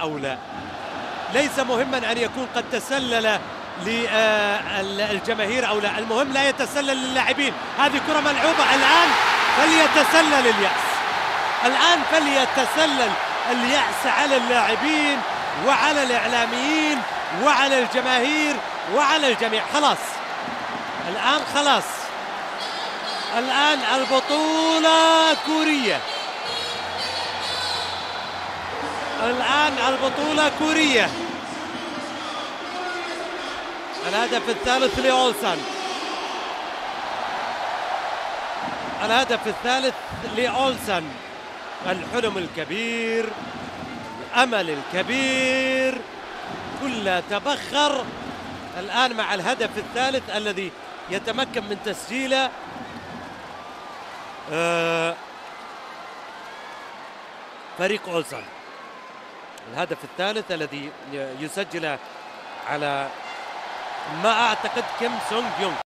أو لا. ليس مهما أن يكون قد تسلل للجماهير أو لا، المهم لا يتسلل للاعبين. هذه كرة ملعوبة الآن، فليتسلل اليأس، الآن فليتسلل اليأس على اللاعبين وعلى الإعلاميين وعلى الجماهير وعلى الجميع. خلاص الآن، خلاص الآن البطولة كورية، الآن البطولة كورية. الهدف الثالث لأولسن، الهدف الثالث لأولسن. الحلم الكبير، الأمل الكبير كله تبخر الآن مع الهدف الثالث الذي يتمكن من تسجيله فريق أولسن. الهدف الثالث الذي يسجله على ما أعتقد كيم سونغ يونغ.